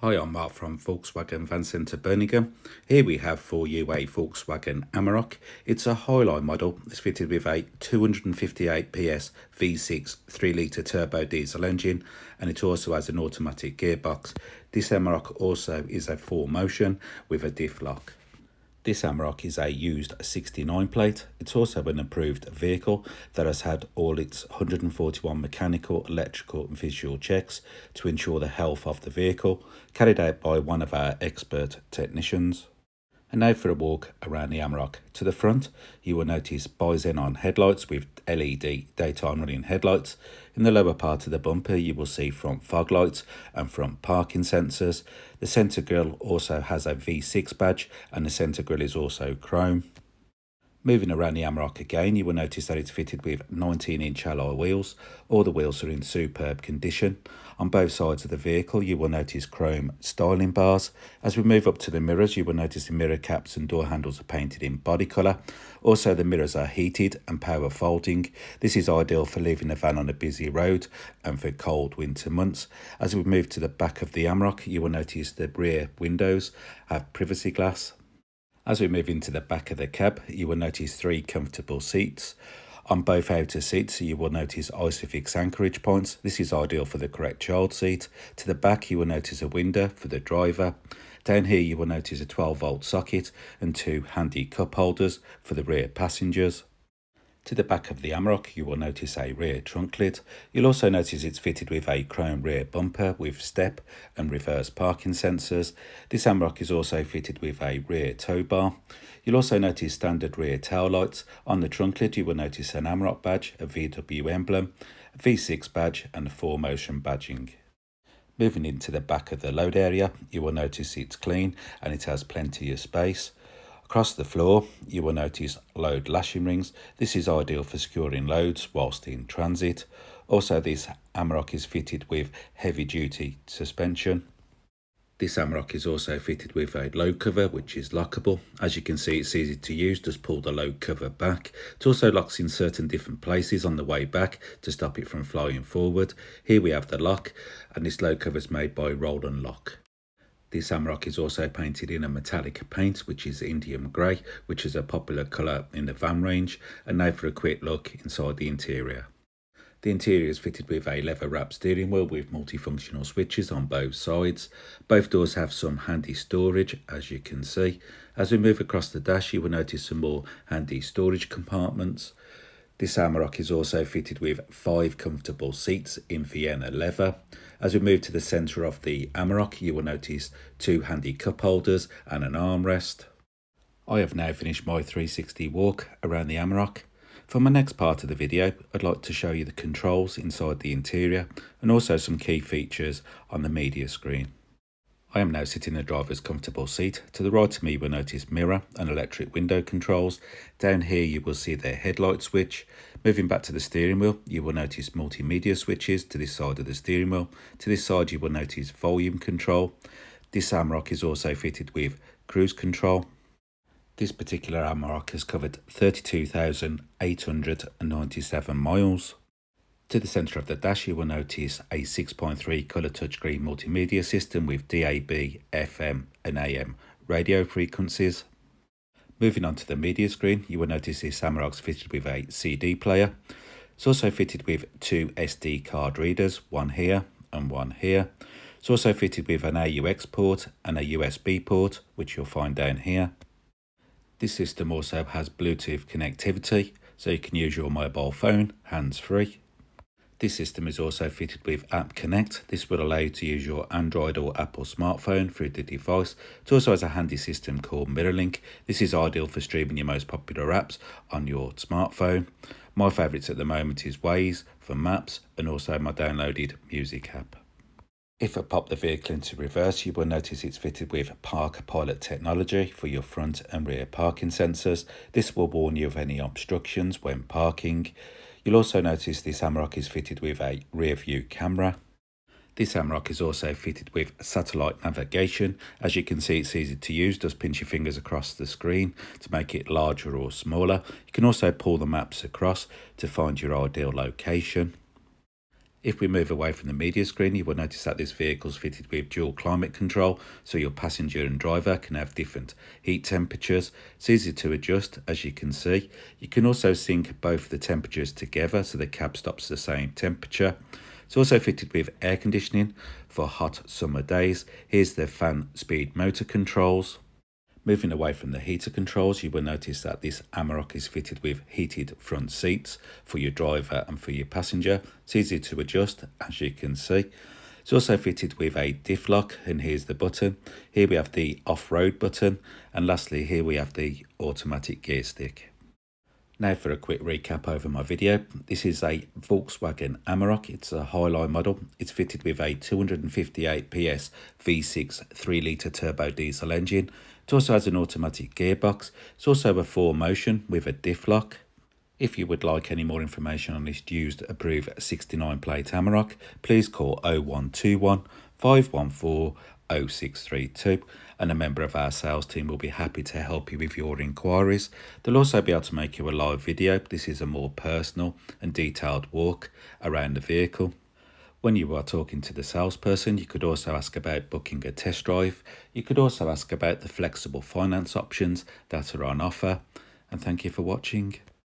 Hi, I'm Mark from Volkswagen Van Centre Birmingham. Here we have for you a Volkswagen Amarok. It's a Highline model. It's fitted with a 258 PS V6 3-litre turbo diesel engine, and it also has an automatic gearbox. This Amarok also is a 4Motion with a Diff Lock. This Amarok is a used 69 plate. It's also an approved vehicle that has had all its 141 mechanical, electrical and visual checks to ensure the health of the vehicle, carried out by one of our expert technicians. And now for a walk around the Amarok. To the front, you will notice Xenon headlights with LED daytime running headlights. In the lower part of the bumper, you will see front fog lights and front parking sensors. The centre grille also has a V6 badge, and the centre grille is also chrome. Moving around the Amarok again, you will notice that it's fitted with 19-inch alloy wheels. All the wheels are in superb condition. On both sides of the vehicle, you will notice chrome styling bars. As we move up to the mirrors, you will notice the mirror caps and door handles are painted in body colour. Also, the mirrors are heated and power folding. This is ideal for leaving the van on a busy road and for cold winter months. As we move to the back of the Amarok, you will notice the rear windows have privacy glass. As we move into the back of the cab, you will notice 3 comfortable seats. On both outer seats, you will notice Isofix anchorage points. This is ideal for the correct child seat. To the back, you will notice a window for the driver. Down here, you will notice a 12-volt socket and 2 handy cup holders for the rear passengers. To the back of the Amarok, you will notice a rear trunk lid. You'll also notice it's fitted with a chrome rear bumper with step and reverse parking sensors. This Amarok is also fitted with a rear tow bar. You'll also notice standard rear tail lights. On the trunk lid, you will notice an Amarok badge, a VW emblem, a V6 badge and a 4Motion badging. Moving into the back of the load area, you will notice it's clean and it has plenty of space. Across the floor, you will notice load lashing rings. This is ideal for securing loads whilst in transit. Also, this Amarok is fitted with heavy-duty suspension. This Amarok is also fitted with a load cover, which is lockable. As you can see, it's easy to use. Just pull the load cover back. It also locks in certain different places on the way back to stop it from flying forward. Here we have the lock, and this load cover is made by Roll and Lock. This Amarok is also painted in a metallic paint, which is Indium grey, which is a popular colour in the van range. And now for a quick look inside the interior. The interior is fitted with a leather-wrapped steering wheel with multifunctional switches on both sides. Both doors have some handy storage, as you can see. As we move across the dash, you will notice some more handy storage compartments. This Amarok is also fitted with 5 comfortable seats in Vienna leather. As we move to the centre of the Amarok, you will notice 2 handy cup holders and an armrest. I have now finished my 360 walk around the Amarok. For my next part of the video, I'd like to show you the controls inside the interior and also some key features on the media screen. I am now sitting in the driver's comfortable seat. To the right of me, you will notice mirror and electric window controls. Down here, you will see the headlight switch. Moving back to the steering wheel, you will notice multimedia switches to this side of the steering wheel. To this side, you will notice volume control. This Amarok is also fitted with cruise control. This particular Amarok has covered 32,897 miles. To the centre of the dash, you will notice a 6.3 colour touchscreen multimedia system with DAB, FM and AM radio frequencies. Moving on to the media screen, you will notice this Amarok's fitted with a CD player. It's also fitted with 2 SD card readers, one here and one here. It's also fitted with an AUX port and a USB port, which you'll find down here. This system also has Bluetooth connectivity, so you can use your mobile phone hands-free. This system is also fitted with App Connect. This will allow you to use your Android or Apple smartphone through the device. It also has a handy system called MirrorLink. This is ideal for streaming your most popular apps on your smartphone. My favourites at the moment is Waze for maps and also my downloaded music app. If I pop the vehicle into reverse, you will notice it's fitted with Park Pilot technology for your front and rear parking sensors. This will warn you of any obstructions when parking. You'll also notice this Amarok is fitted with a rear view camera. This Amarok is also fitted with satellite navigation. As you can see, it's easy to use. Just pinch your fingers across the screen to make it larger or smaller. You can also pull the maps across to find your ideal location. If we move away from the media screen, you will notice that this vehicle is fitted with dual climate control, so your passenger and driver can have different heat temperatures. It's easy to adjust, as you can see. You can also sync both the temperatures together, so the cab stops the same temperature. It's also fitted with air conditioning for hot summer days. Here's the fan speed motor controls. Moving away from the heater controls, you will notice that this Amarok is fitted with heated front seats for your driver and for your passenger. It's easy to adjust, as you can see. It's also fitted with a Diff Lock, and here's the button. Here we have the off-road button, and lastly here we have the automatic gear stick. Now for a quick recap over my video. This is a Volkswagen Amarok. It's a Highline model. It's fitted with a 258 PS V6 3-litre turbo diesel engine. It also has an automatic gearbox. It's also a 4Motion with a Diff Lock. If you would like any more information on this used approved 69 plate Amarok, please call 0121 514 0632 and a member of our sales team will be happy to help you with your inquiries. They'll also be able to make you a live video. This is a more personal and detailed walk around the vehicle. When you are talking to the salesperson, you could also ask about booking a test drive. You could also ask about the flexible finance options that are on offer. And thank you for watching.